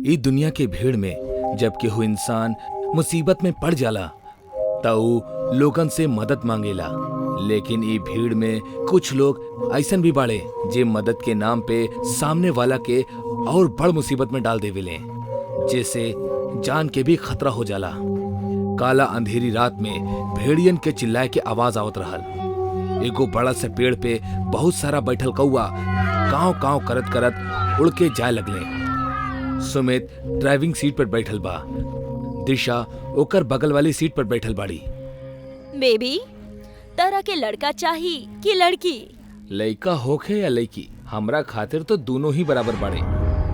ई दुनिया के भीड़ में जब केहू इंसान मुसीबत में पड़ जाला त ऊ लोगन से मदद मांगेला, लेकिन ई भीड़ में कुछ लोग ऐसन भी बाड़े जे मदद के नाम पे सामने वाला के और बड़ मुसीबत में डाल देवेले, जैसे जान के भी खतरा हो जाला। काला अंधेरी रात में भेड़ियन के चिल्लाए के आवाज आवत रहल। एगो बड़ा से पेड़ पे बहुत सारा बैठल कौआ काव काव करत करत उड़ के जाए लगले। सुमित ड्राइविंग सीट पर बैठल बा, दिशा ओकर बगल वाली सीट पर बैठल बाड़ी। बेबी, तरह के लड़का चाही कि लड़की? लड़का होखे या लड़की, हमरा खातिर तो दोनों ही बराबर बाड़े।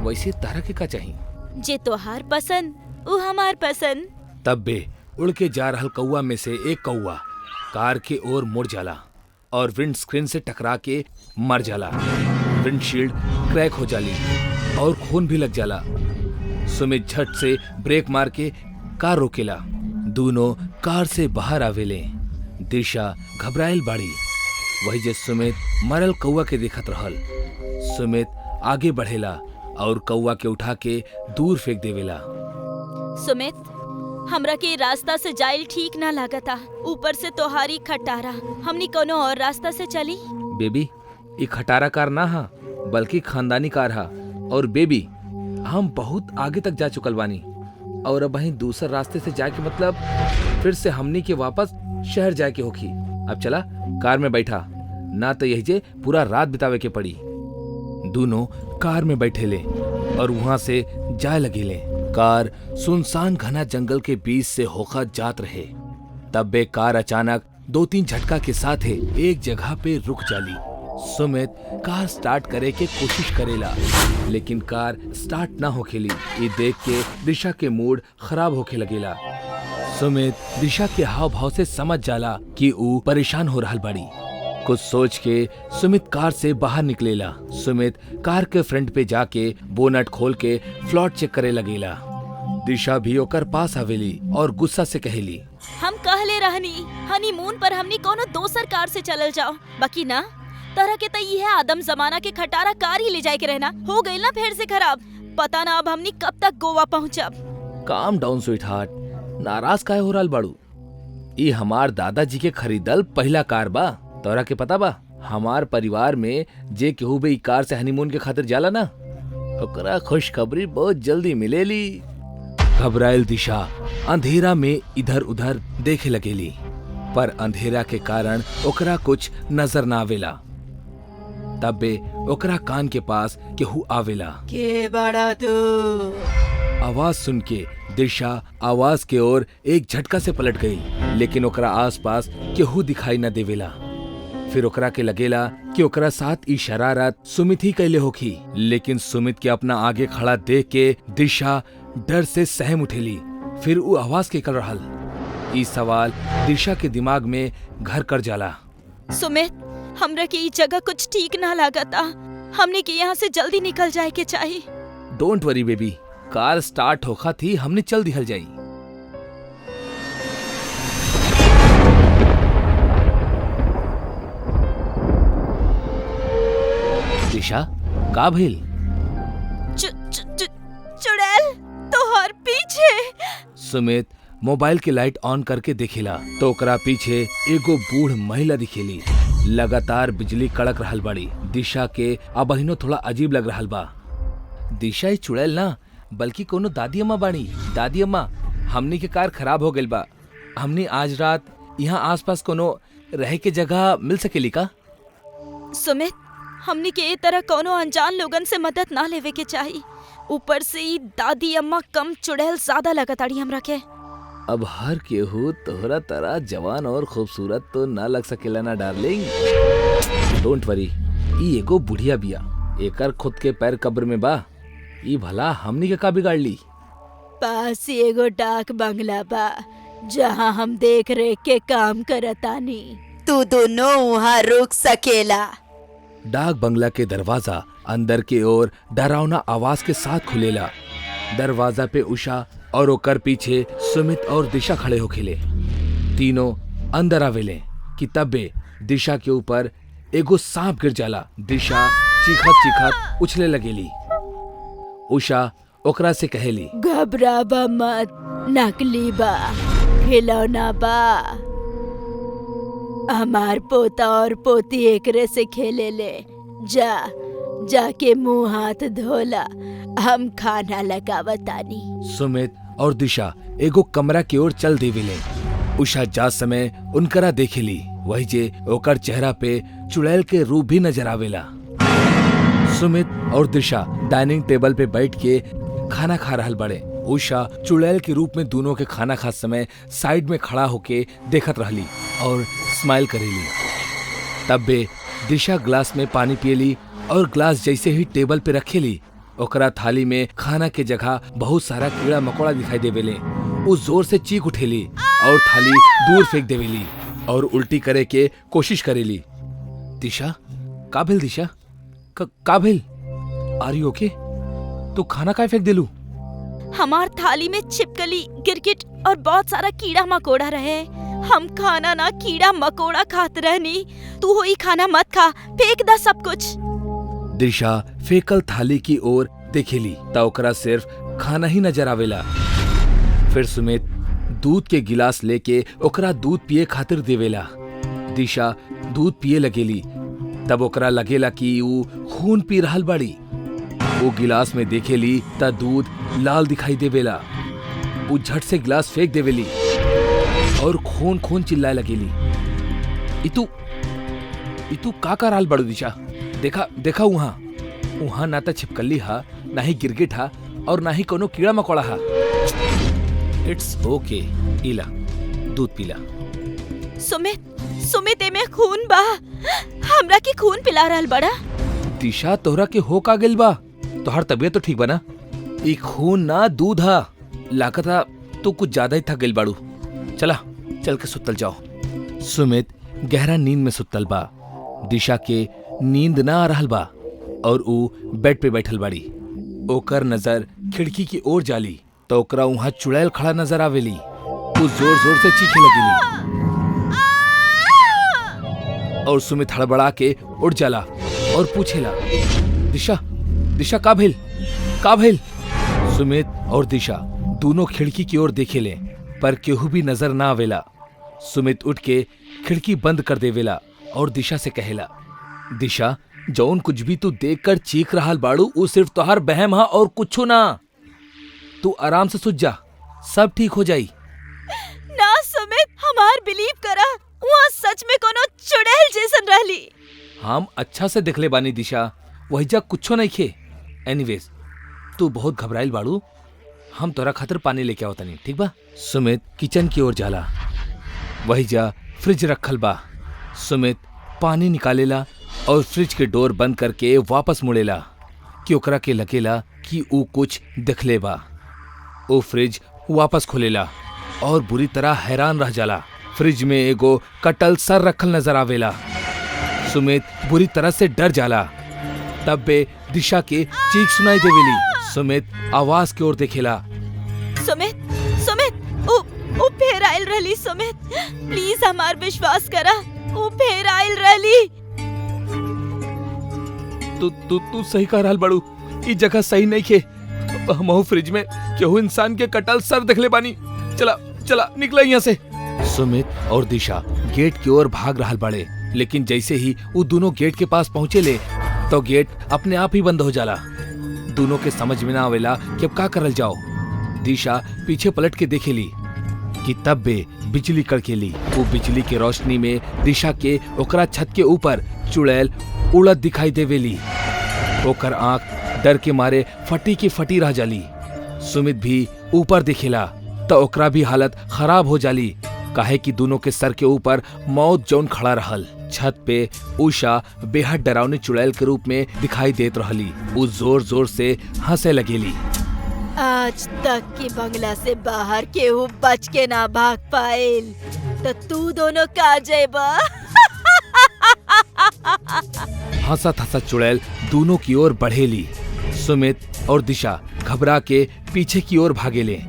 वैसे तरह के का चाही? जे तोहार पसंद उ हमार पसंद। तब बे उड़ के जा रहल कौआ में से एक कौआ कार के ओर मुड़ जाला और विंड स्क्रीन से टकरा के मर जाला। विंडशील्ड क्रैक हो जाली और खून भी लग जाला। सुमित झट से ब्रेक मार के कार रोकेला। दोनों कार से बाहर आवेले। दिशा घबराइल बाड़ी। वही जे सुमित मरल कौआ के देखत रहल। सुमित आगे बढ़ेला और कौआ के उठा के दूर फेंक देवेला। सुमित, हमरा के रास्ता से जाइल ठीक ना लागता। ऊपर से तोहारी खटारा, हमनी कोनो और रास्ता से चली। बेबी, ये खटारा कार ना हा बल्कि खानदानी कार हा। और बेबी, हम बहुत आगे तक जा चुकल बानी और अब वहीं दूसरे रास्ते से जाके मतलब फिर से हमनी के वापस शहर जाए के होखी। अब चला कार में बैठा, ना तो यही जे पूरा रात बितावे के पड़ी। दोनों कार में बैठेले और वहां से जाए लगेले। कार सुनसान घना जंगल के बीच से होकर जात रहे। तब बे कार अचानक 2-3 झटका के साथ एक जगह पे रुक जाली। सुमित कार स्टार्ट करे के कोशिश करेला, लेकिन कार स्टार्ट ना होखेली। ये देख के दिशा के मूड खराब होखे लगेला। सुमित दिशा के हाव भाव से समझ जाला कि ऊ परेशान हो रहल बाड़ी। कुछ सोच के सुमित कार से बाहर निकलेला। सुमित कार के फ्रंट पे जाके बोनट खोल के फ्लॉट चेक करे लगेला। दिशा भी ओकर पास आवेली और गुस्सा से कहेली, हम कहले रहनी हनीमून पर हमनी कोनो दोसर कार से चलल जाओ, बाकी ना तरह के तई है आदम जमाना के खटारा कार ही ले जाए के रहना। हो गई ना फिर से खराब। पता ना अब हमनी कब तक गोवा पहुँचब। काम डाउन स्वीट हार्ट, नाराज काहे हो रहल बाड़ू? ई हमार दादाजी के खरीदल पहला कार बा। तोरा के पता बा हमार परिवार में जे केहू भी कार से हनीमून के खातिर जाला ना, ओकरा खुशखबरी बहुत जल्दी मिलेली। घबराइल दिशा अंधेरा में इधर उधर देखे लगेली, पर अंधेरा के कारण ओकरा कुछ नजर ना आवेला। तब बे ओकरा कान के पास केहू आवेला। के बड़ा तू? आवाज सुन के दिशा आवाज के ओर एक झटका से पलट गई, लेकिन ओकरा आसपास केहू दिखाई न देवेला। फिर ओकरा के लगेला कि ओकरा साथ ई शरारत सुमित ही कैले होखी, लेकिन सुमित के अपना आगे खड़ा देख के दिशा डर से सहम उठेली। फिर वो आवाज के कर रहल। ई सवाल दिशा के दिमाग में घर कर जाला। सुमित, हमरा के ई जगह कुछ ठीक ना लागता। हमने के यहाँ से जल्दी निकल जाए के चाहिए। Don't worry baby, car start होखा थी, हमने चल दिहल जाई। दिशा, का भइल? चुड़ैल तोहर पीछे। सुमित मोबाइल के लाइट ऑन करके देखेला तो ओकरा पीछे एगो बूढ़ महिला दिखेली। लगातार बिजली कड़क रहल बाड़ी। दिशा के अबहिनो थोड़ा अजीब लग रहल बा। दिशा ही चुड़ैल ना बल्कि कोनो दादी अम्मा बाड़ी। दादी अम्मा, हमनी के कार खराब हो गइल बा। हमनी आज रात यहाँ आसपास कोनो रहे के जगह मिल सकेली का? सुमित, हमनी के ए तरह कोनो अनजान लोगन से मदद ना लेवे के चाहिए। ऊपर से ई दादी अम्मा कम चुड़ैल ज्यादा लगताड़ी हमरा के। अब हर केहू तोहरा तरह जवान और खूबसूरत तो ना लग सकेला ना डार्लिंग। डोंट वरी, ई एगो बुढ़िया बिया। एकर खुद के पैर कब्र में बा। ई भला हमनी के का बिगाड़ ली? पास ही एगो डाक बंगला बा जहाँ हम देख रेख के काम करतानी। तू दोनों वहाँ रुक सकेला। डाक बंगला के दरवाजा अंदर के ओर डरावना आवाज के साथ खुलेला। दरवाजा पे उषा और ओकर पीछे सुमित और दिशा खड़े हो खिले। तीनों अंदर आवेले कि तबे दिशा के ऊपर एगो सांप गिर जाला। दिशा चीखत चीखत उछले लगेली। उषा ओकरा से कहेली, घबराबा मत, नकली बा, खिलौना बा। हमार पोता और पोती एकरे से खेले ले। जाके मुंह हाथ धोला, हम खाना लगावतानी। सुमित और दिशा एगो कमरा की ओर चल देवेले। उषा जा समय उनकरा देखेली, वही जे ओकर चेहरा पे चुड़ैल के रूप भी नजर आवेला। सुमित और दिशा डाइनिंग टेबल पे बैठ के खाना खा रहल बड़े। उषा चुड़ैल के रूप में दोनों के खाना खाते समय साइड में खड़ा होके देखत रहली और स्माइल करेली। तब बे दिशा ग्लास में पानी पियली और ग्लास जैसे ही टेबल पे रखेली, ओकरा थाली में खाना के जगह बहुत सारा कीड़ा मकोड़ा दिखाई देवेले। वो जोर से चीख उठेली और थाली दूर फेंक देवेली और उल्टी करे के कोशिश करेली। दिशा, का भेल दिशा? का भेल? आर यू ओके? तू खाना काहे फेंक देलू? हमार थाली में छिपकली, गिरगिट और बहुत सारा कीड़ा मकोड़ा रहे। हम खाना ना कीड़ा मकोड़ा खाते रहनी। तू होई खाना मत खा, फेंक दा सब कुछ। दिशा फेकल थाली की ओर देखेली ता ओकरा सिर्फ खाना ही नजर आवेला। फिर सुमित दूध के गिलास लेके ओकरा दूध पिए खातिर देवेला। दिशा दूध पिए लगेली, तब ओकरा लगेला कि ऊ खून पी रहल बाड़ी। वो गिलास में देखेली ता दूध लाल दिखाई देवेला। वो झट से गिलास फेंक देवेली और खून खून चिल्लाए लगेली। इतू का रहल बाड़ू दिशा? देखा वहाँ ना तो छिपकली हा, ना ही गिरगिट हा और ना ही कोनो कीड़ा मकोड़ा हा। इट्स ओके, इला दूध पीला। सुमित एमे खून बा। हमरा के खून पिला रहल बड़ा। दिशा, तोहरा के हो का गेल बा? तोहर तबीयत तो ठीक बा ना? ई खून ना दूध हा। लागता तू कुछ ज्यादा ही थक गेल बाड़ू। चल के सुतल जाओ। सुमित गहरा नींद में सुतल बा। दिशा के नींद ना आ रहल बा और ऊ बेड पे बैठल बाड़ी। ओकर नजर खिड़की की ओर जाली तो ओकरा वहाँ चुड़ैल खड़ा नजर आवेली। ऊ जोर जोर से चीखे लगेली और सुमित हड़बड़ा के उठ जाला और पूछेला, दिशा का भेल? सुमित और दिशा दोनों खिड़की की ओर देखेले पर केहू भी नजर ना आवेला। सुमित उठ के खिड़की बंद कर देवेला और दिशा से कहेला, दिशा, जौन कुछ भी तू देखकर चीख रहल बाड़ू वो सिर्फ तोहार बहम हा और कुछो ना। तू आराम से सुत जा, सब ठीक हो जाई। ना सुमित, हमार बिलीव करा, वहाँ सच में कोनो चुड़ैल जैसन रहली। हम अच्छा से देखले बानी दिशा, वही जा कुछो नहीं खे। एनीवेज, तू बहुत घबराइल बाड़ू, हम तोरा खातिर पानी लेके आवतानी, ठीक बा? सुमित किचन की ओर जाला, वही जा फ्रिज रखल बा। सुमित पानी निकालेला और फ्रिज के डोर बंद करके वापस मुड़ेला कि ओकरा के लगेला कि ऊ कुछ देखले बा। वो फ्रिज वापस खोलेला और बुरी तरह हैरान रह जाला। फ्रिज में एगो कटल सर रखल नजर आवेला। सुमित बुरी तरह से डर जाला। तब बे दिशा के चीख सुनाई देवेली। सुमित आवाज की ओर देखेला। सुमित, ओ फेर आइल रहली। सुमित, प्लीज हमार विश्वास करा, ओ फेर आइल रहली। तू सही कह रहल बाड़ू, ई जगह सही नहीं खे। हमहू फ्रिज में केहू इंसान के कटल सर देखले बानी। चला निकला यहाँ से। सुमित और दिशा गेट की ओर भाग रहल बाड़े, लेकिन जैसे ही वो दोनों गेट के पास पहुँचे ले तो गेट अपने आप ही बंद हो जाला। दोनों के समझ में ना आवेला कि अब का करल जाओ। दिशा पीछे पलट के देखेली कि तब बे बिजली कड़केली। वो बिजली के रोशनी में दिशा के ओकरा छत के ऊपर चुड़ैल उड़त दिखाई देवेली। ओकर आंख डर के मारे फटी की फटी रह जाली। सुमित भी ऊपर दिखेला तो ओकरा भी हालत खराब हो जाली, काहे कि दोनों के सर के ऊपर मौत जौन खड़ा रहल। छत पे उषा बेहद डरावनी चुड़ैल के रूप में दिखाई देत रहली। वो जोर जोर से हंसे लगेली। आज तक की बंगला से बाहर केहू बच के ना भाग पाइल, तो तू दोनों का जेबा। हंसत हंसत चुड़ैल दोनों की ओर बढ़ेली। सुमित और दिशा घबरा के पीछे की ओर भागेले,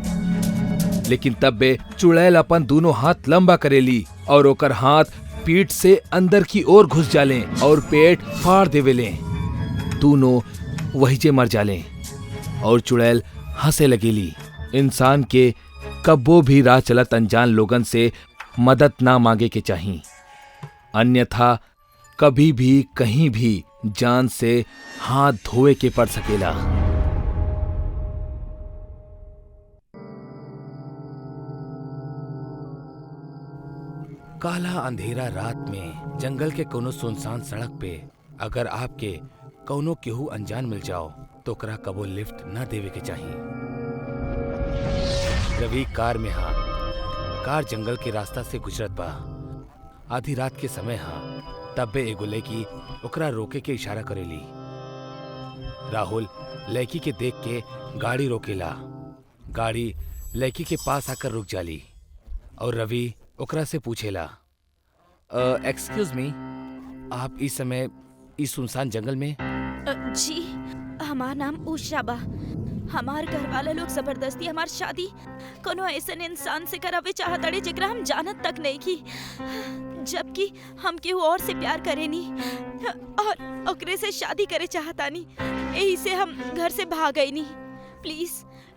लेकिन तब बे चुड़ैल अपन दोनों हाथ लंबा करेली और ओकर हाथ पीठ से अंदर की ओर घुस जाले और पेट फाड़ देवेले। दोनों वही जे मर जाले और चुड़ैल हंसे लगेली। इंसान के कब्बो भी राह चलत अनजान लोगन से मदद ना मांगे के चाही, अन्यथा कभी भी कहीं भी जान से हाथ धोए के पड़ सकेला। काला अंधेरा रात में जंगल के कोनो सुनसान सड़क पे अगर आपके कौनो केहू अनजान मिल जाओ तो ओकरा कबो लिफ्ट ना देवे के चाहिए। रवि कार में हा, कार जंगल के रास्ता से गुजरत बा। आधी रात के समय हा, तब्बे एगो लड़की ओकरा रोके के इशारा करेली। राहुल लड़की के देख के गाड़ी रोकेला। गाड़ी लड़की के पास आकर रुक जाली और रवि ओकरा से पूछेला, एक्सक्यूज मी, आप इस समय इस सुनसान जंगल में? जी, हमार नाम उषा बा। हमार घर वाला लोग जबरदस्ती हमार शादी कोनो ऐसन इंसान से करावे चाहताड़े जेकरा हम जानत तक नहीं की, जबकि हम केहू और से प्यार करेनी और ओकरे से शादी करे चाहतानी। यही से हम घर से भाग गईनी। प्लीज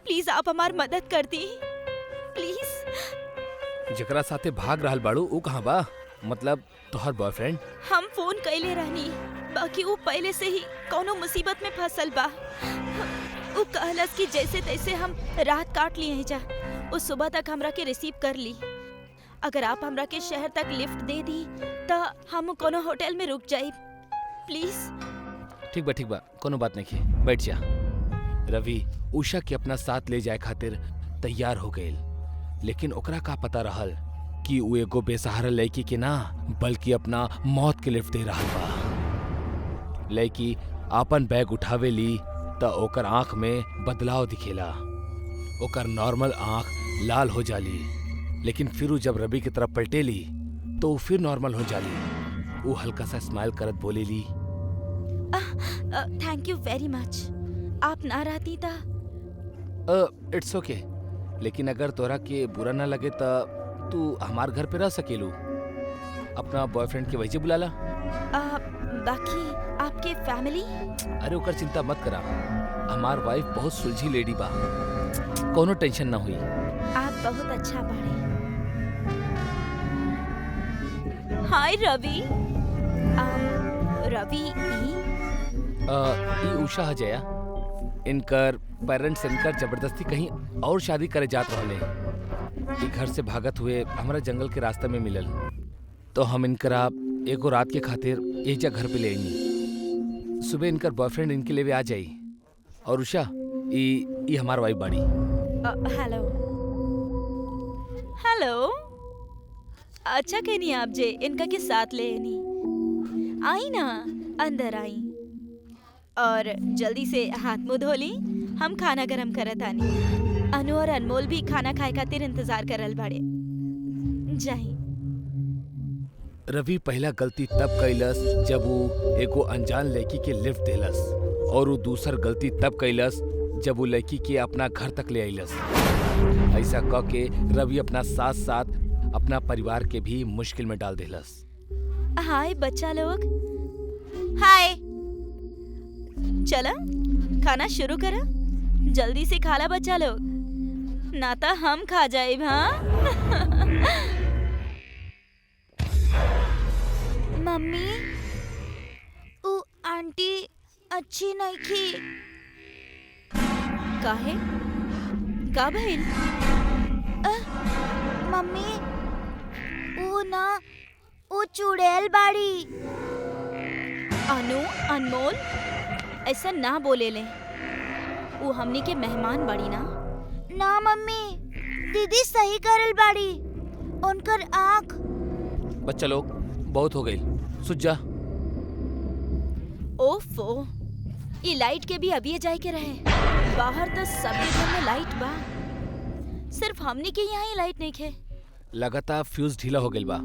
प्लीज आप हमार मदद कर दी प्लीज। जकरा साथे भाग रहल बाड़ू ऊ कहाँ बा? मतलब तोहर बॉयफ्रेंड? हम फोन कैले रहनी, बाकी वो पहले से ही कोनो मुसीबत में फंसल बा। वो कहलस कि जैसे तैसे हम रात काट लिए हैं जा, उस सुबह तक हमरा के रिसीव कर ली। अगर आप हमरा के शहर तक लिफ्ट दे दी तो हम कोनो होटल में रुक जाए प्लीज। ठीक बा, कोनो बात नहीं है, बैठ जा। रवि उषा के अपना साथ ले जाए खातिर तैयार हो गए, लेकिन ओकरा का पता रहल कि वो एगो बेसहारा लड़की के ना बल्कि अपना मौत के लिफ्ट दे रहल बा। लड़की आपन बैग उठावे ली तो ओकर आंख में बदलाव दिखेला। ओकर नॉर्मल आंख लाल हो जाली, लेकिन फिर वो जब रवि की तरफ पलटेली तो वो फिर नॉर्मल हो जाली। वो हल्का सा स्माइल करत बोलेली, थैंक यू वेरी मच। आप ना रहती था। इट्स ओके, लेकिन अगर तोरा के बुरा ना लगे तो तू हमार घर पे रह सकेलू। अपना बॉयफ्रेंड के वजह बुलाला। बाकी आपके फैमिली? अरे ओकर चिंता मत करा, हमार वाइफ बहुत सुलझी लेडी बा, कोनो टेंशन ना हुई। आप बहुत अच्छा बाड़े। हाय रवि। रवि ई उषा हजया, इनकर पेरेंट्स इनकर जबरदस्ती कहीं और शादी करे जात रहले। ई घर से भागत हुए हमारा जंगल के रास्ते में मिलल, तो हम इनकरा एगो रात के खातिर एक जगह घर पे ले आईनी। सुबह इनकर बॉयफ्रेंड इनके लिए आ जाई। और उषा ई हमार वाइफ बाड़ी। Hello hello. अच्छा कहनी आप जे इनका के साथ ले आनी। आई ना, अंदर आई और जल्दी से हाथ मुंह धो ली, हम खाना गरम करत आनी। अनु और अनमोल भी खाना खाए खातिर इंतजार करल बाड़े। जाही। रवि पहला गलती तब कैलस जब वो एगो अनजान लड़की के लिफ्ट देलस, और वो दूसर गलती तब कैलस जब वो लड़की के अपना घर तक ले आइलस। ऐसा कह के रवि अपना साथ साथ अपना परिवार के भी मुश्किल में डाल देलस। हाय बच्चा लोग। हाय। चला खाना शुरू करा, जल्दी से खाला बच्चा लोग, ना तो हम खा जाए। हाँ मम्मी, ऊ आंटी अच्छी नहीं थी। काहे? का भइल? मम्मी, ऊ चुड़ैल बाड़ी। अनु अनमोल ऐसा ना बोले ले, वो हमनी के मेहमान बड़ी ना। ना मम्मी, दीदी सही करल बाड़ी। उनकर आँख। बच्चा लोग बहुत हो गई, सुझ जा। ओफो, ये लाइट के भी अभी जाए के रहे। बाहर तो सबके घर में लाइट बा, सिर्फ हमनी के यहाँ ही लाइट नहीं खे। लगातार फ्यूज ढीला हो गई बा,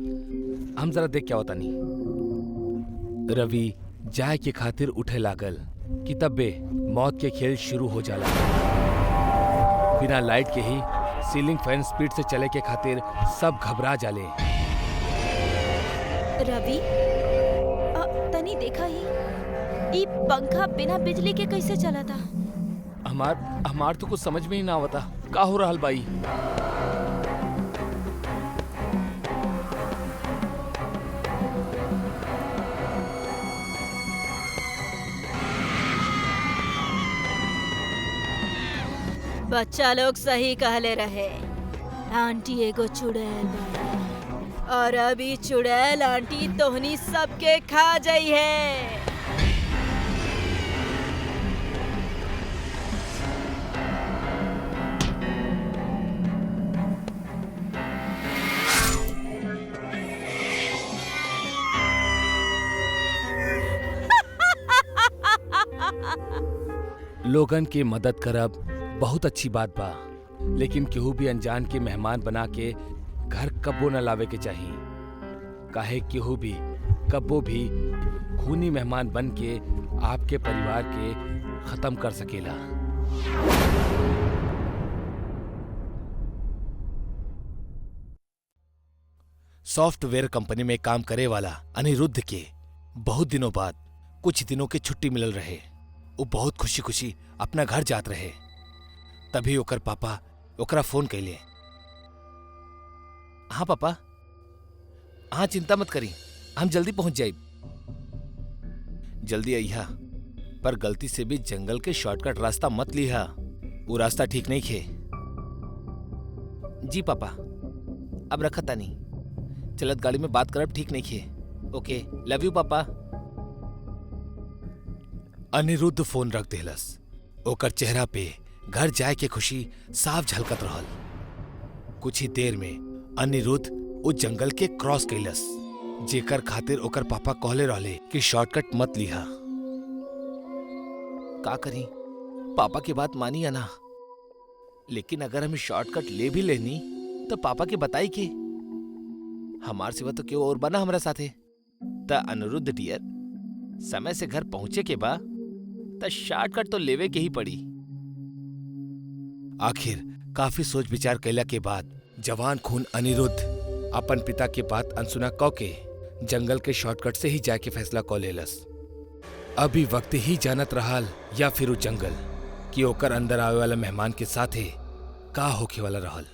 हम जरा देख क्या होता नहीं। रवि जाए के खातिर उठे लागल कि तब्बे मौत के खेल शुरू हो जाला। बिना लाइट के ही सीलिंग फैन स्पीड से चले के खातिर सब घबरा जाले। रवि तनी देखा ही, ये पंखा बिना बिजली के कैसे चला था? हमार तो कुछ समझ में ही ना आवता का हो रहल बाई। बच्चा लोग सही कहले रहे। आंटी एगो चुड़ैल बाड़ी और अभी चुड़ैल आंटी तोहनी सबके खा जाई है। लोगन की मदद करब बहुत अच्छी बात बा, लेकिन केहू भी अनजान के मेहमान बना के घर कब्बो न लावे के चाहिए। काहे केहू भी कब्बो भी खूनी मेहमान बन के आपके परिवार के खत्म कर सकेला। सॉफ्टवेयर कंपनी में काम करे वाला अनिरुद्ध के बहुत दिनों बाद कुछ दिनों की छुट्टी मिलल रहे। वो बहुत खुशी खुशी अपना घर जात रहे। तभी ओकर पापा ओकरा फोन कैले। हाँ पापा, हाँ चिंता मत करी, हम जल्दी पहुंच जाए। जल्दी अइहा, पर गलती से भी जंगल के शॉर्टकट रास्ता मत लिहा, वो रास्ता ठीक नहीं खे। जी पापा, अब रखा तानी, चलत गाड़ी में बात करब ठीक नहीं खे। ओके, लव यू पापा। अनिरुद्ध फोन रख देलस। ओकर चेहरा पे घर जाए के खुशी साफ झलकत रहल। कुछ ही देर में अनिरुद्ध उस जंगल के क्रॉस कैलस, जेकर खातिर ओकर पापा कहले रहले कि शॉर्टकट मत लिहा। का करी, पापा की बात मानी या ना? लेकिन अगर हम शॉर्टकट ले भी लेनी तो पापा के बताई के हमार सिवा तो क्यों और बना हमरा साथे। त अनिरुद्ध डियर, समय से घर पहुंचे के बा त शॉर्टकट तो लेवे के ही पड़ी। आखिर काफी सोच विचार कैला के बाद जवान खून अनिरुद्ध अपन पिता के बात अनसुना कौ के जंगल के शॉर्टकट से ही जाके फैसला कौ लेलस। अभी वक्त ही जानत रहल या फिर जंगल कि ओकर अंदर आवे वाला मेहमान के साथे का होखे वाला रहल।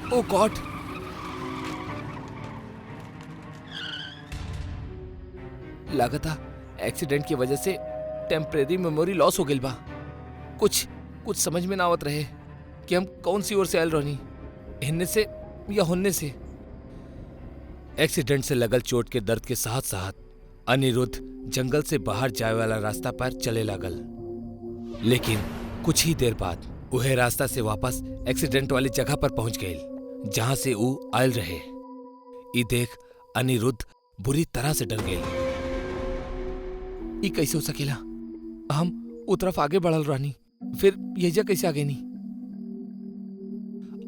ओ गॉड, लागता एक्सीडेंट की वजह से टेम्परेरी मेमोरी लॉस हो गई बा। कुछ समझ में ना आवत रहे कि हम कौन सी ओर से आयल रहनी, हिन्ने से या हुन्ने से। एक्सीडेंट से लगल चोट के दर्द के साथ साथ अनिरुद्ध जंगल से बाहर जाए वाला रास्ता पर चले लागल। लेकिन कुछ ही देर बाद वह रास्ता से वापस एक्सीडेंट वाली जगह पर पहुंच गए जहां से वो आयल रहे। ई देख अनिरुद्ध बुरी तरह से डर गए। ई कैसे हो सकेला? हम उ तरफ आगे बढ़ल रहनी, फिर यह कैसे आ गई नी?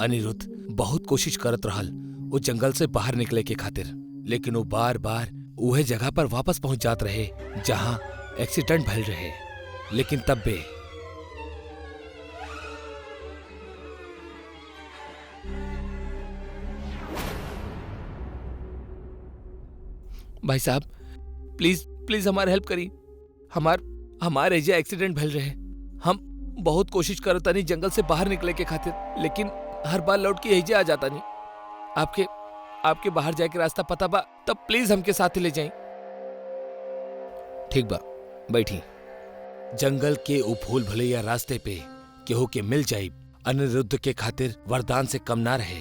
अनिरुद्ध बहुत कोशिश करत रहल वो जंगल से बाहर निकले के खातिर, लेकिन वो बार बार उहे जगह पर वापस पहुंच जात रहे जहां एक्सीडेंट भइल रहे। लेकिन तब भी भाई साहब, प्लीज प्लीज हमारे हेल्प करी। हमारे एजे एक्सीडेंट भइल रहे। हम बहुत कोशिश करत तानी जंगल से बाहर निकले के खातिर, लेकिन हर बार लौट के एजे आ जाता नहीं। आपके बाहर जाए के रास्ता पता बा तब प्लीज हमके साथ ले जाएं। ठीक बा, बैठी। जंगल के उ फूल भलैया रास्ते पे केहू के मिल जाई अनिरुद्ध के खातिर वरदान से कम ना रहे।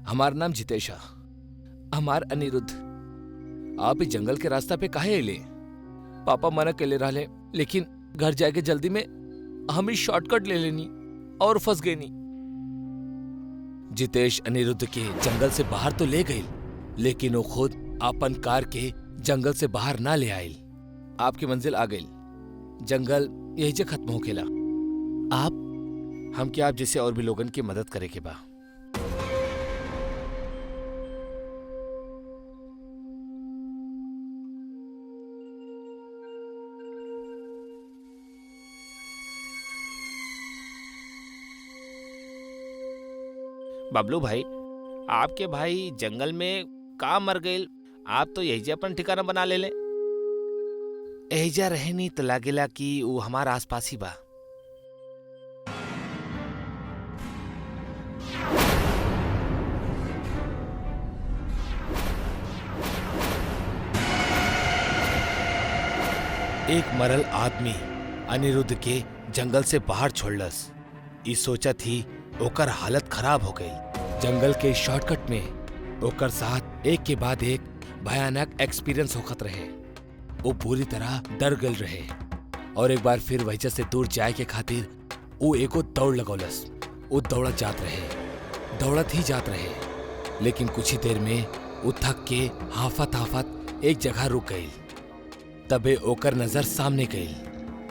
हमार नाम जितेशा, हमार अनिरुद्ध। आप इस जंगल के रास्ता पे काहे अइले? पापा मना कैले रहले, लेकिन घर जाके जल्दी में हम ही शॉर्टकट ले लेनी और फंस गए नी। जितेश अनिरुद्ध के जंगल से बाहर तो ले गई, लेकिन वो खुद अपन कार के जंगल से बाहर ना ले आयल। आपकी मंजिल आ गई, जंगल यही से खत्म हो खेला। आप जैसे और भी लोगन की मदद करे के बा। बबलू भाई, आपके भाई जंगल में का मर गए, आप तो यही अपन ठिकाना बना ले। एहिजा रहे नहीं तो लागेला कि वो हमारा आसपास ही बा। एक मरल आदमी अनिरुद्ध के जंगल से बाहर छोड़लस। ई सोचा थी ओकर हालत खराब हो गई। जंगल के शॉर्टकट में ओकर साथ एक के बाद एक भयानक एक्सपीरियंस होखत रहे। वो पूरी तरह डर गल रहे और एक बार फिर वजह से दूर जाए के खातिर वो एगो दौड़ लगौलस। वो दौड़त जात रहे लेकिन कुछ ही देर में वो थक के हाफत हाफत एक जगह रुक गई। तबे ओकर नजर सामने गई।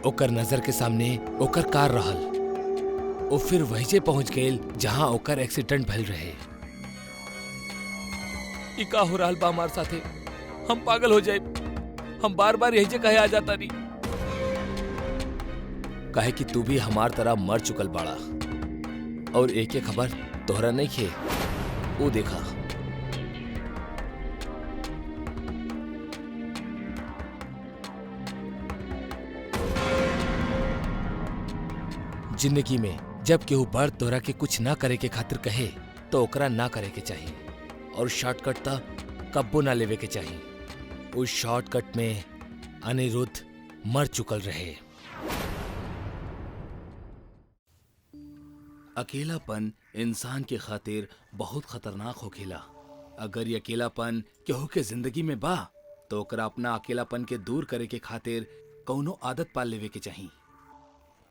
ओकर नजर के सामने ओकर कार रहल। वो फिर वहीं से पहुंच गई जहां ओकर एक्सीडेंट भइल रहे। ई का हो रहल बा हमार साथे? हम पागल हो जाए। हम बार बार यही से कहे आ जाता नहीं। कहे कि तू भी हमार तरह मर चुकल बाड़ा और एक खबर तोहरा नहीं खे। वो देखा, जिंदगी में जब केहू बड़ तोहरा के कुछ ना करे के खातिर कहे तो ओकरा ना करे के चाहिए और शॉर्टकट ता कब्बो ना लेवे के चाहिए। उस शॉर्टकट में अनिरुद्ध मर चुकल रहे। अकेलापन इंसान के खातिर बहुत खतरनाक होखेला। अगर ये अकेलापन केहू के जिंदगी में बा तो ओकरा अपना अकेलापन के दूर करे के खातिर कौनो आदत पाल लेवे के चाहिए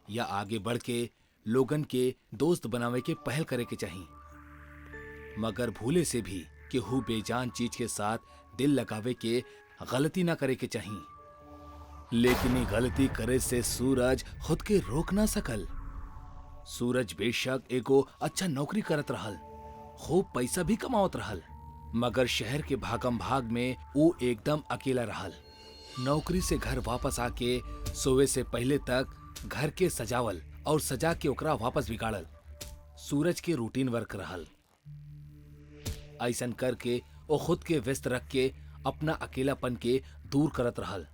या आगे बढ़ के लोगन के दोस्त बनावे के पहल करे के चाहिए। मगर भूले से भी केहू बेजान चीज के साथ दिल लगावे के गलती ना करे के चाहिए। लेकिन ये गलती करे से सूरज खुद के रोक ना सकल। सूरज बेशक एगो अच्छा नौकरी करत रहल, खूब पैसा भी कमावत रहल, मगर शहर के भागम भाग में वो एकदम अकेला रहल। नौकरी से घर वापस आके सोवे से पहले तक घर के सजावल और सजा के ओकरा वापस बिगाड़ल सूरज के रूटीन वर्क रहल। ऐसन करके वो खुद के व्यस्त रख के अपना अकेलापन के दूर करत रहल।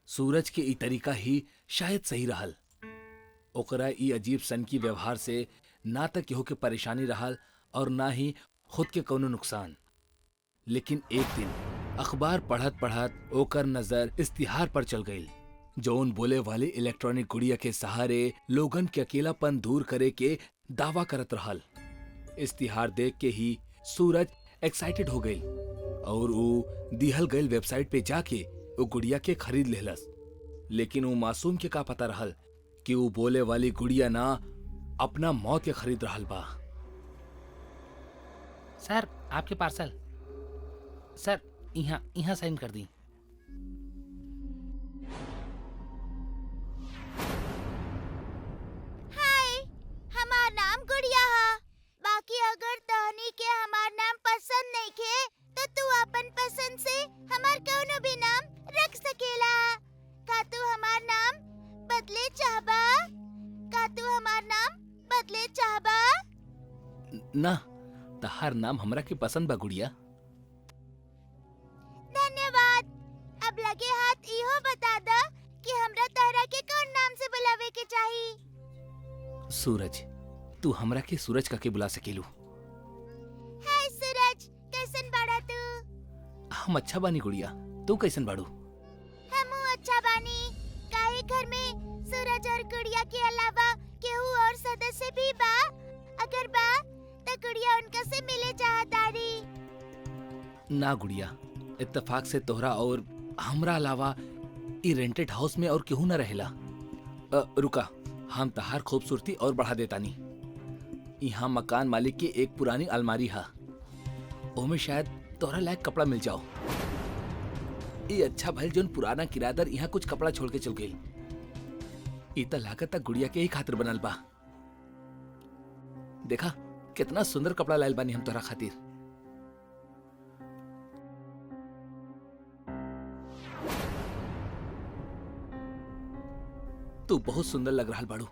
सूरज के ई तरीका ही शायद सही रहल। ओकरा ई अजीब सन की व्यवहार से ना तक केहू के परेशानी रहल और ना ही खुद के कोनो नुकसान। लेकिन एक दिन अखबार पढ़त पढ़त ओकर नजर इश्तिहार पर चल गई जौन बोले वाले इलेक्ट्रॉनिक गुड़िया के सहारे लोगन के अकेलापन दूर करे के दावा करत रहल। इश्तिहार देख के ही सूरज एक्साइटेड हो गई और वो दिहल गई वेबसाइट पे जाके वो गुड़िया के खरीद लेहलस। लेकिन वो मासूम के का पता रहल कि वो बोले वाली गुड़िया ना अपना मौत के खरीद रहल बा। सर आपके पार्सल। सर यहाँ साइन कर दी। हाय, हमार नाम गुड़िया है। बाकी अगर तहनी के हमार नाम पसंद नहीं खे तो तू अपन पसंद से हमार कौनो भी नाम रख सकेला। का तू हमार नाम बदले चाहबा? का तू हमार नाम बदले चाहबा? ना, तहार नाम हमरा के पसंद बा गुड़िया। धन्यवाद। अब लगे हाथ इहो बता दा कि हमरा तहरा के कौन नाम से बुलावे के चाहिए। सूरज, तू हमरा के सूरज का के बुला सकेलू। हाय सूरज, कैसन बाड़ा तू? हम अच्छा बानी गुड़िया, तू कैसन बाड़ू? हमू अच्छा बानी। काहे घर में सूरज और गुड़िया के अलावा केहू और सदस्य भी बा? अगर बा तो गुड़िया उनका से मिले चाहतारी। ना गुड़िया, इत्तेफाक से तोहरा और हमरा अलावा ई रेंटेड हाउस में और केहू ना रहेला। रुका, हम तहार खूबसूरती और बढ़ा देतानी। यहाँ मकान मालिक की एक पुरानी अलमारी है, ओमे शायद तोहरा लायक कपड़ा मिल जाओ। ये अच्छा भइल जोन पुराना किराएदार यहाँ कुछ कपड़ा छोड़ के चल गई। ई त लागत गुड़िया के ही खातिर बनल बा। देखा कितना सुंदर कपड़ा लायल बानी हम तोहरा खातिर। तू बहुत सुंदर लग रहा बाड़ू।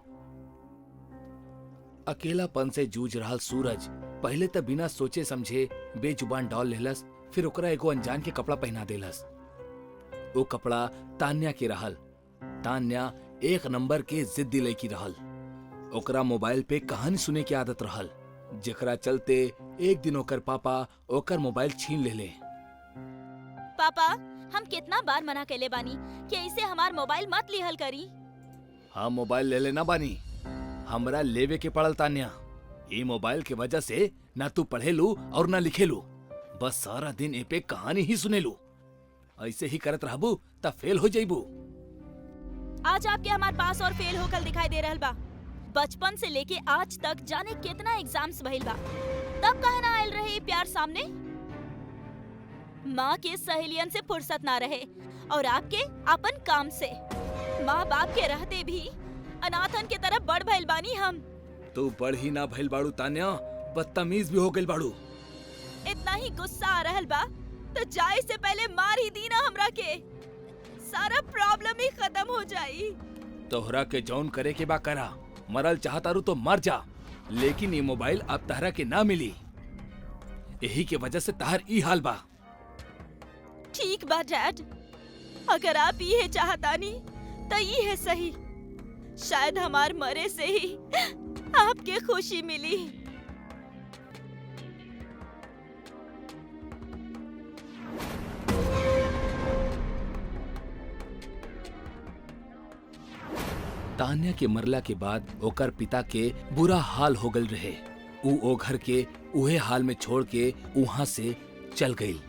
अकेलापन से जूझ रहा सूरज पहले त बिना सोचे समझे बेजुबान डॉल लेलस, फिर ओकरा एगो अनजान के कपड़ा पहना देलस। वो कपड़ा तान्या के रहल। तान्या एक नंबर के जिद्दी लड़की रहल। ओकरा मोबाइल पे कहानी सुने की आदत रहल, जेकरा चलते एक दिन ओकर पापा ओकर मोबाइल छीन लेले। पापा, हम कितना बार मना कैले बानी कि ऐसे हमार मोबाइल मत लिहल करी। हम मोबाइल ले लेना बानी, हमरा लेवे के पड़ल तान्या। ये मोबाइल के वजह से ना तू पढ़ेलू और ना लिखेलू, बस सारा दिन ए पे कहानी ही सुनेलू। ऐसे ही करत रहबू त फेल हो जाइबू। आज आपके हमार पास और फेल होकर दिखाई दे रहल बा। बचपन से लेके आज तक जाने कितना एग्जाम्स भइल बा, तब कहना आयल रहे प्यार सामने। माँ के सहेलियन से फुर्सत ना रहे और आपके अपन काम से। माँ बाप के रहते भी अनाथन के तरफ बढ़ भइल बानी हम। तू बड़ ही ना भइल बाड़ू तान्या, बदतमीज भी हो गइल बाड़ू। इतना ही गुस्सा आ रहल बा तो जाए से पहले मार ही दी ना हमरा के, सारा प्रॉब्लम ही खत्म हो जाई। तोहरा के जौन करे के बा करा, मरल चाहतारू तो मर जा, लेकिन ये मोबाइल अब तहरा के ना मिली। यही के वजह से तहर ई हाल बा। ठीक बा डैड, अगर आप ये चाहतानी तो ये है सही। शायद हमार मरे से ही आपके खुशी मिली। तान्या के मरला के बाद ओकर पिता के बुरा हाल हो गल रहे। ओ घर के उहे हाल में छोड़ के वहाँ से चल गई।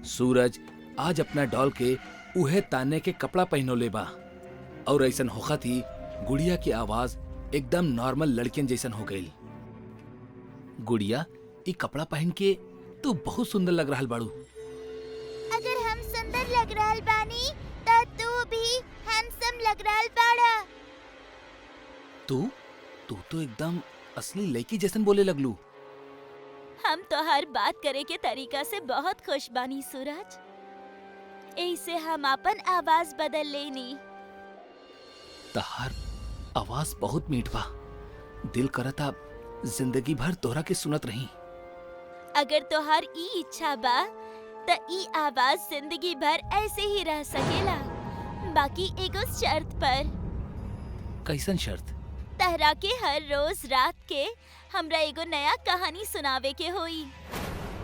सूरज आज अपना डॉल के उहे तान्या के कपड़ा पहनोले बा और ऐसन होखत ही गुड़िया की आवाज एकदम नॉर्मल लड़कियन जैसन हो गई। गुड़िया, ई कपड़ा पहन के तू बहुत सुंदर लग रहा बाड़ू। अगर हम सुंदर लग रहल बानी त तू भी हैंडसम लग रहल बाड़ा। तू तो एकदम असली लड़की जैसन बोले लगलू। हम तो हर बात करे के तरीका से बहुत खुश बानी सूरज, ऐसे हम अपन आवाज बदल लेनी। तहार आवाज बहुत मीठ बा, दिल करता जिंदगी भर तोहरा के सुनत रही। अगर तोहार ई इच्छा बा त ई आवाज जिंदगी भर ऐसे ही रह सकेला, बाकी एगो शर्त पर। कैसन शर्त? तहरा के हर रोज रात के हमरा एगो नया कहानी सुनावे के होई।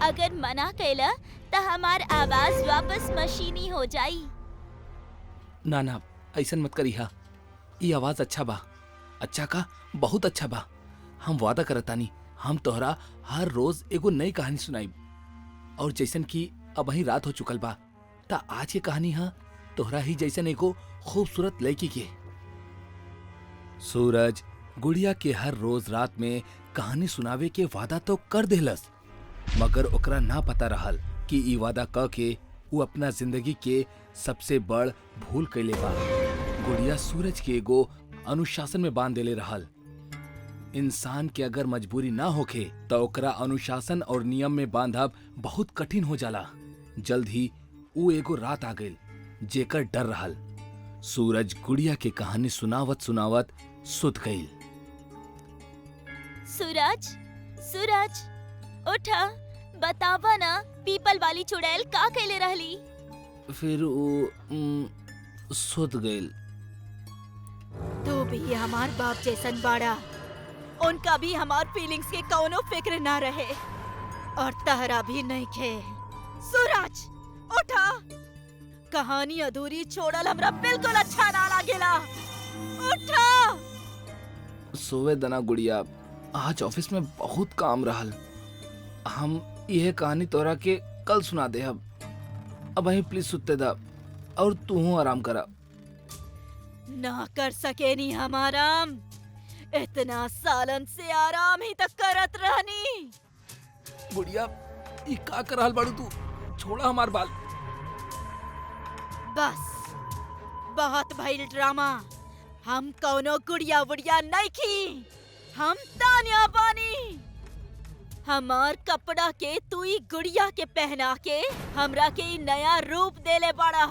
अगर मना कैला त हमार आवाज वापस मशीनी हो जाई। ना ना, ऐसन मत करिहा। ई आवाज अच्छा बा, अच्छा का बहुत अच्छा बा। हम वादा करतानी हम तोहरा हर रोज एगो नई कहानी सुनाई। और जैसन कि अब ही रात हो चुकल बा ता आज के कहानी हा तोहरा ही जैसन एगो खूबसूरत लड़की के। सूरज गुड़िया के हर रोज रात में कहानी सुनावे के वादा तो कर देलस, मगर ओकरा ना पता रहल कि ई वादा क के वो अपना जिंदगी के सबसे बड़ भूल कैले बा। गुड़िया सूरज के एगो अनुशासन में बांध देले रहल। इंसान के अगर मजबूरी ना होखे तो ओकरा अनुशासन और नियम में बांधब बहुत कठिन हो जाला। जल्द ही वो एगो रात आ गई जेकर डर रहल। सूरज गुड़िया के कहानी सुनावत सुनावत सुत गई। सूरज, सूरज उठा, बतावा ना पीपल वाली चुड़ैल का कैले रहली। फिर वो सुत गई। तू भी हमार बाप जैसन बाड़ा। उनका भी हमार फीलिंग्स के कौनो फिक्र ना रहे और तहरा भी नहीं खे। सूरज उठा, कहानी अधूरी छोड़ल हमरा बिल्कुल अच्छा ना लागेला। उठा। सोवे दना गुड़िया, आज ऑफिस में बहुत काम रहल। हम यह कहानी तोरा के कल सुना दे। अब वहीं प्लीज सुते दा और तू आराम करा। ना कर सके नी हम आराम, इतना सालन से आराम ही तक करत रहनी। गुड़िया, ई का कर रहल बाड़ू तू? छोड़ा हमार बाल। बस बहुत भइल ड्रामा। हम कौनो गुड़िया वुड़िया नहीं खी, हम तान्या बानी। हमार कपड़ा के तू ही गुड़िया के पहना के हमरा के ई नया रूप देले बाड़ा।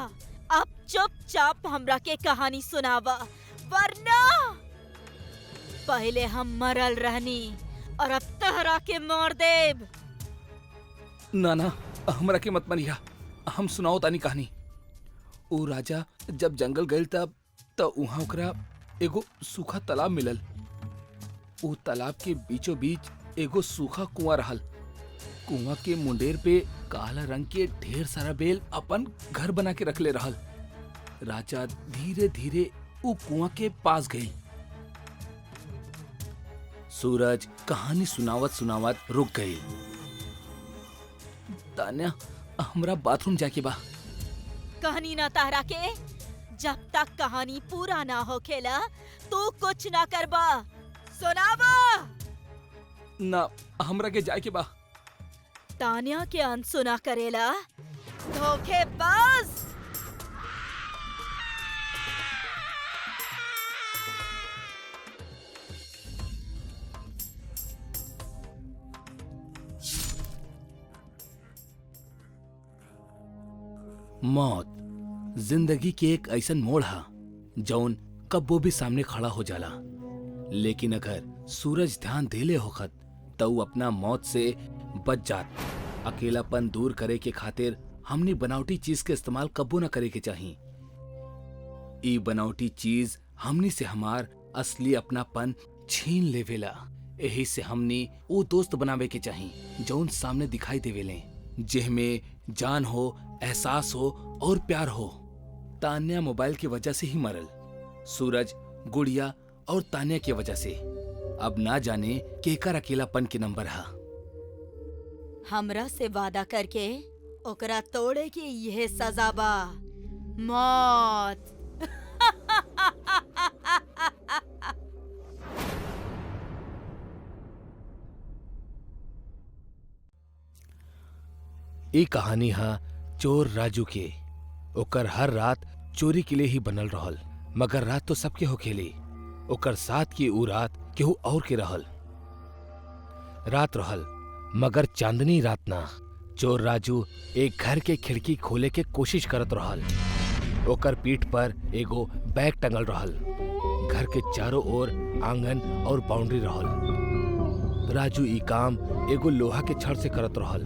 अब चुपचाप हमरा के कहानी सुनावा, वरना पहले हम मरल रहनी और अब तहरा के मार देब। ना ना, हमरा के मत मरिया। हम सुनाओ तानी कहानी। ओ राजा जब जंगल गए तब उहाँ ओकरा एगो सूखा तालाब मिलल। ओ तालाब के बीचों बीच एगो सूखा कुआं रहल। कुआं के मुंडेर पे काला रंग के ढेर सारा बेल अपन घर बना के रखले रहल। राजा धीरे धीरे उ कुआं के पास गई। सूरज कहानी सुनावत सुनावत रुक गई। तान्या, हमरा बाथरूम जाके बा। कहानी ना तहरा के, जब तक कहानी पूरा ना होखेला तू कुछ ना करबा। सुनाबा। ना, हमरा के जाके बा। तान्या के अनसुना करेला धोखेबाज। मौत जिंदगी के एक ऐसन मोड़ हा जौन कब्बो भी सामने खड़ा हो जाला, लेकिन अगर सूरज ध्यान देले होखत तो ऊ अपना मौत से बच जात। अकेलापन दूर करे के खातिर हमनी बनावटी चीज के इस्तेमाल कब्बो न करे के चाही। ई बनावटी चीज हमनी से हमार असली अपनापन छीन लेवेला। यही से हमनी वो दोस्त बनावे के चाही जौन सामने दिखाई देवेले, जिसमें जान हो, एहसास हो और प्यार हो। तान्या मोबाइल की वजह से ही मरल, सूरज, गुड़िया और तान्या की वजह से। अब ना जाने केकर अकेलापन के नंबर हा। हमरा से वादा करके ओकरा तोड़े की यह सजा बा, मौत। ई कहानी हा चोर राजू के। ओकर हर रात चोरी के लिए ही बनल रहल, मगर रात तो सबके होखेली। ओकर साथ की ऊ रात केहू और के रहल। रात रहल मगर चांदनी रात ना। चोर राजू एक घर के खिड़की खोले के कोशिश करत रहल। ओकर पीठ पर एगो बैग टंगल रहल। घर के चारों ओर आंगन और बाउंड्री रहल। राजू ई काम एगो लोहा के छड़ से करत रहल,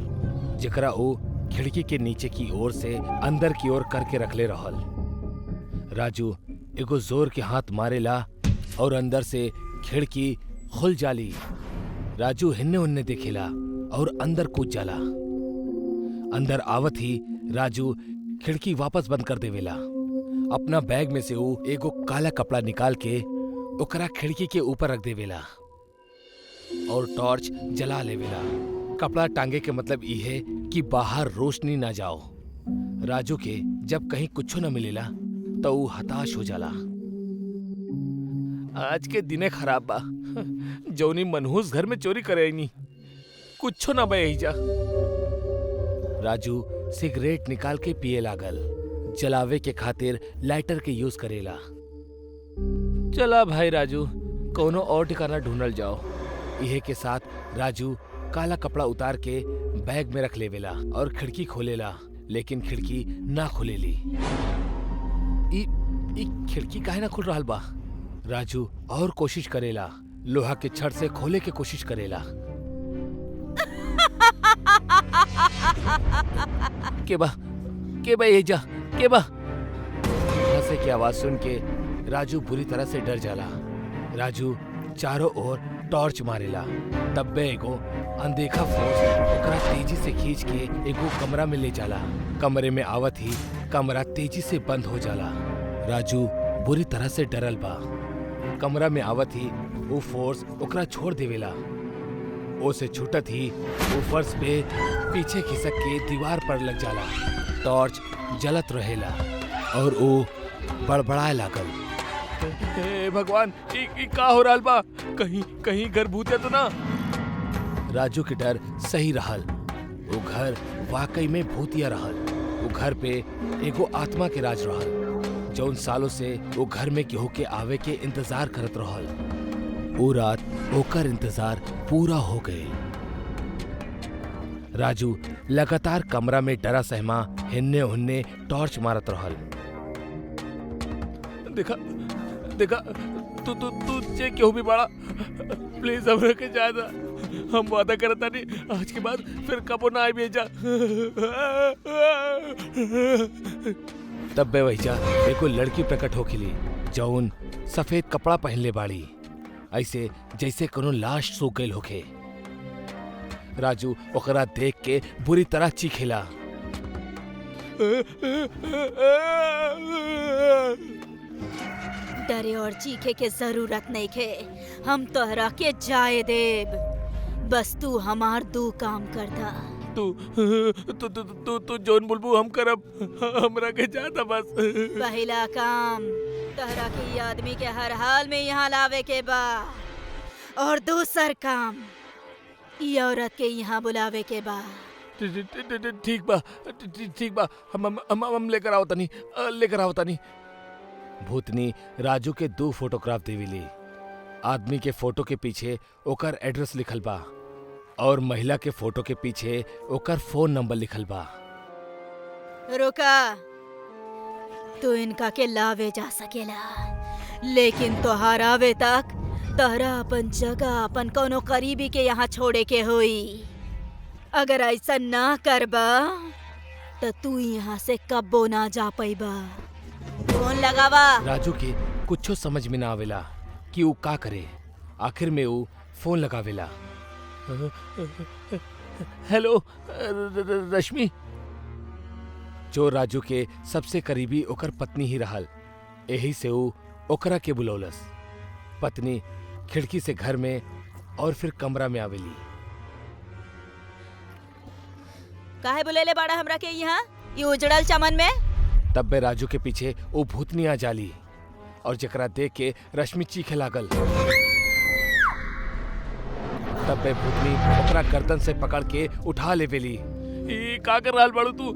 जेकरा ओ खिड़की के नीचे की ओर से अंदर की ओर करके रखले रहल। राजू एगो जोर के हाथ मारेला और अंदर से खिड़की खुल जाली। राजू हिन्ने उन्ने देखेला और अंदर कूद जाला। अंदर आवत ही राजू खिड़की वापस बंद कर देवेला। अपना बैग में से वो एगो काला कपड़ा निकाल के ओकरा खिड़की के ऊपर रख देवेला और टॉर्च जला लेवेला। कपड़ा टांगे के मतलब ई है कि बाहर रोशनी ना जाओ। राजू के जब कहीं कुछो न मिलेला तो वो हताश हो जाला। आज के दिने खराब बा, जौनी मनहूस घर में चोरी करे नी कुछो ना बे जा। राजू सिगरेट निकाल के पिए लागल। जलावे के खातिर लाइटर के यूज करेला। चला भाई राजू, कोनो और ठिकाना ढूंढल जाओ। इहे के साथ राजू काला कपड़ा उतार के बैग में रख लेवेला और खिड़की खोलेला, लेकिन खिड़की ना खुलेली। ई खिड़की काहे ना खुल रहल बा? राजू और कोशिश करेला, लोहा के छड़ से खोले के कोशिश करेला। के बा ये जा के बा? हंसे की आवाज सुन के राजू बुरी तरह से डर जाला। राजू चारों ओर टॉर्च मारेला, तब बे एगो अनदेखा फोर्स ओकरा तेजी से खींच के एगो कमरा में ले जाला। कमरे में आवत ही कमरा तेजी से बंद हो जाला। राजू बुरी तरह से डरल बा। कमरा में आवत ही वो फोर्स ओकरा छोड़ देवेला। ओसे छूटत ही वो फर्श पे पीछे खिसक के दीवार पर लग जाला। टॉर्च जलत रहेला और वो बड़बड़ाए लागल। हे भगवान, ई का हो रहल बा? कहीं घर भूतिया तो ना? राजू के डर सही रहल। वो घर वाकई में भूतिया रहल। वो घर पे एगो आत्मा के राज रहल, जौन सालों से वो घर में केहू के आवे के इंतजार करत रहल। वो रात ओकर इंतजार पूरा हो गए। राजू लगातार कमरा में डरा सहमा हिन्ने हुन्ने टॉर्च मारत रहल। देखा तू चेक क्यों भी बड़ा, प्लीज हमरा के ज्यादा हम वादा करता नहीं आज के बाद फिर कबो ना आए भेजा। तब बे वहीजा एको लड़की प्रकट हो खिली जौन सफेद कपड़ा पहनले बाड़ी, ऐसे जैसे कोनो लाश सूख गईल होखे। राजू ओकरा देख के बुरी तरह चीखेला। डरे और चीखे के जरूरत नहीं खे, हम तोहरा के जाए देब, बस तू हमार दू काम कर दा। तू जोन बुलबू हम करब, हमरा के जाता बस। पहला काम तोहरा के ई आदमी के हर हाल में यहाँ लावे के बा, और दूसर काम ई औरत के यहाँ बुलावे के बा। ठीक बा, हम लेकर आओ तनी। भूतनी राजू के 2 फोटोग्राफ देविली। आदमी के फोटो के पीछे ओकर एड्रेस लिखल बा और महिला के फोटो के पीछे ओकर फोन नंबर लिखल बा। रुका, तू इनका के लावे जा सकेला, लेकिन तोहार आवे तक तोहरा अपन जगह अपन कोनो करीबी के यहाँ छोड़े के होई। अगर ऐसा ना करबा तो तू यहाँ से कब्बो ना जा पाइबा। फोन लगावा। राजू के कुछो समझ में ना आवेला कि ऊ का करे। आखिर में ऊ फोन लगावेला। हेलो रश्मि, जो राजू के सबसे करीबी ओकर पत्नी ही रहल, यही से ऊ ओकरा के बुलौलस। पत्नी खिड़की से घर में और फिर कमरा में आवेली। काहे बुलेले बाड़ा हमरा के यहाँ ये उजड़ल चमन में? तब बे राजू के पीछे वो भूतनी आ जाली और जकरा देख के रश्मि चीखे लागल। तब बे भूतनी ओकरा गर्दन से पकड़ के उठा लेवेली। ई का कर रहल बाड़ू तू?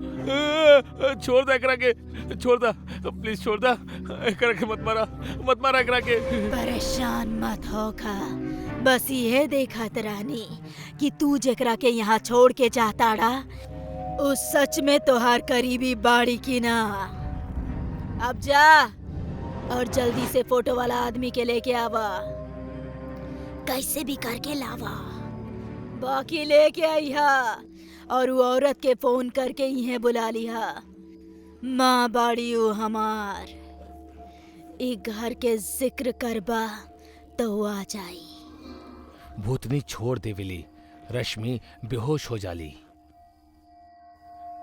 छोड़ दे एकरा के, छोड़ दा प्लीज, छोड़ दा एकरा के, मत मारा एकरा के। परेशान मत होखा, बस ये देखत रानी कि तू जेकरा के यहाँ छोड़ के जाताड़ा उस सच में तोहार करीबी बाड़ी की ना। अब जा और जल्दी से फोटो वाला आदमी के लेके आवा, कैसे भी करके लावा। बाकी लेके आईहा और वो औरत के फोन करके इन्हें बुला लिहा। माँ बाड़ी ऊ हमार, ई घर के जिक्र करबा तो वो आ जाई। भूतनी छोड़ देवेली। रश्मि बेहोश हो जाली।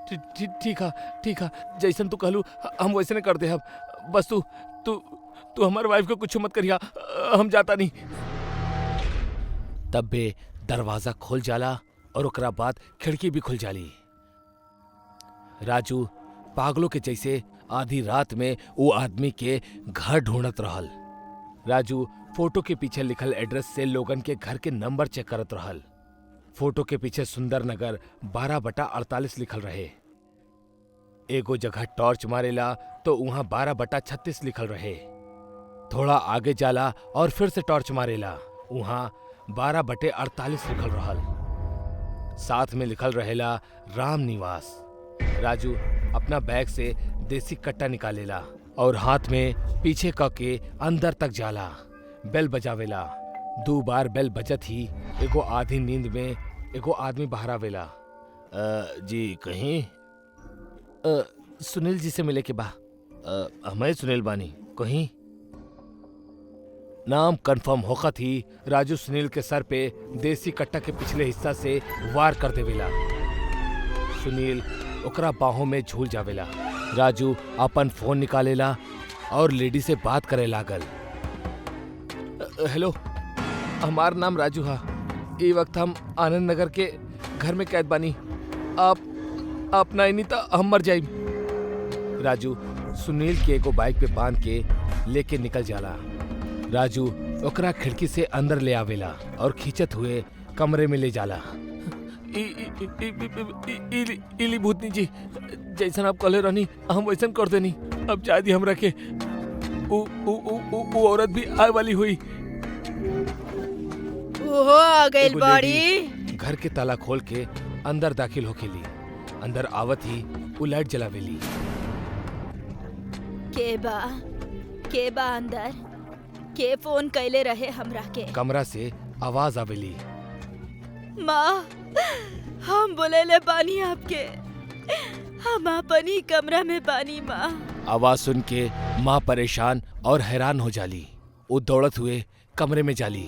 ठीक है, जैसन तू कहलू हम वैसे ने कर दे। हम बस तू हमारे वाइफ को कुछ मत करिया, हम जाता नहीं। तब बे दरवाजा खोल जाला और ओकरा बाद खिड़की भी खुल जाली। राजू पागलों के जैसे आधी रात में वो आदमी के घर ढूंढत रहल। राजू फोटो के पीछे लिखल एड्रेस से लोगन के घर के नंबर चेक करत रहल। फोटो के पीछे सुंदर नगर 12/48 लिखल रहे। एगो जगह टॉर्च मारेला तो वहां 12/36 लिखल रहे। थोड़ा आगे जाला और फिर से टॉर्च मारेला, वहां 12/48 लिखल रहल। साथ में लिखल रहेला राम निवास। राजू अपना बैग से देसी कट्टा निकालेला और हाथ में पीछे के अंदर तक जाला। बेल बजावेला। 2 बार बेल बजत ही एगो आधी नींद में एगो आदमी बाहर आवेला। जी कहीं? सुनील जी से मिले के बा। हमें सुनील बानी कहीं? नाम कंफर्म होखत ही राजू सुनील के सर पे देसी कट्टा के पिछले हिस्सा से वार कर देवेला। सुनील ओकरा बाहों में झूल जावेला। राजू अपन फोन निकालेला और लेडी से बात करे लागल। हेलो, हमार नाम राजू हा। ये वक्त हम आनंद नगर के घर में कैद बानी। आप ना इनी त हम मर जाइब। राजू सुनील के एगो बाइक पे बांध के लेके निकल जाला। राजू ओकरा खिड़की से अंदर ले आवेला और खींचत हुए कमरे में ले जाला। इली भूतनी जी, जैसन आप कहले रहनी हम वैसन कर देनी। अब जा दी हमरा के। औरत भी आए वाली हुई। ओहो आ गइल बाड़ी। घर के ताला खोल के अंदर दाखिल होकेली। अंदर आवत ही वो लाइट जलावेली। के बा अंदर? के फोन कैले रहे हमरा के? कमरा से आवाज आवेली। माँ, हम बोले बानी आपके, हम अपनी कमरा में बानी माँ। आवाज सुन के माँ परेशान और हैरान हो जाली। वो दौड़त हुए कमरे में जाली।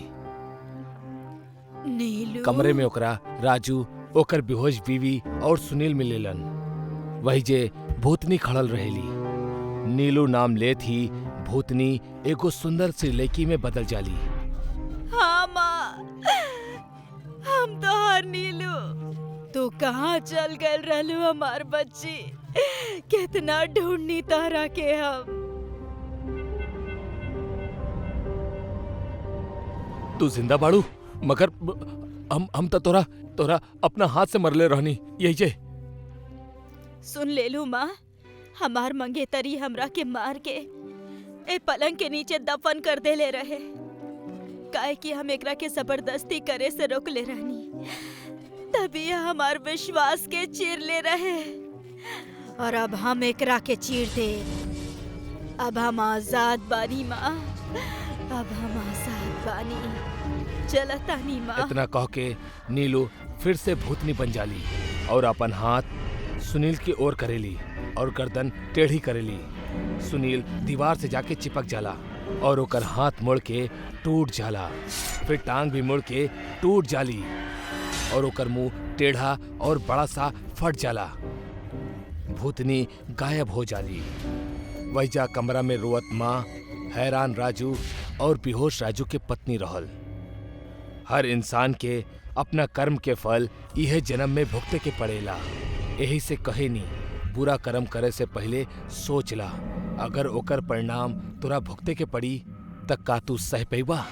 नीलू, कमरे में ओकरा राजू, ओकर बेहोश बीवी और सुनील मिलेलन। वही जे भूतनी खड़ल रहेली। नीलू नाम लेत ही भूतनी एगो सुंदर सी लड़की में बदल जाली। हाँ माँ, हम तो हर नीलू, तू कहाँ चल गए रहलू हमार बच्ची? कितना ढूंढनी तारा के हम। तू जिंदा बाड़ू? मगर हम तो तोरा अपना हाथ से मरले रहनी। यही जे सुन ले लू माँ, हमार मंगेतरी हमरा के मार के ए पलंग के नीचे दफन कर देले रहे, काहे कि हम एकरा के जबरदस्ती करे से रोक ले रहनी। तभी हमार विश्वास के चीर ले रहे, और अब हम एकरा के चीर दे। अब हम आजाद बानी माँ, अब हम आजाद बानी। चलतानी माँ। इतना कह के नीलू फिर से भूतनी बन जाली और अपन हाथ सुनील की ओर करेली और गर्दन टेढ़ी करेली। सुनील दीवार से जाके चिपक जाला और ओकर हाथ मुड़ के टूट जाला। फिर टांग भी मुड़ के टूट जाली और ओकर मुंह टेढ़ा और बड़ा सा फट जाला। भूतनी गायब हो जाली। वहीजा कमरा में रोवत माँ, हैरान राजू और बेहोश राजू के पत्नी रहल। हर इंसान के अपना कर्म के फल इहे जन्म में भुगते के पड़ेला। यही से कहे नी, बुरा कर्म करे से पहले सोच ला, अगर ओकर परिणाम तोरा भुगते के पड़ी त का तू सह पैबा?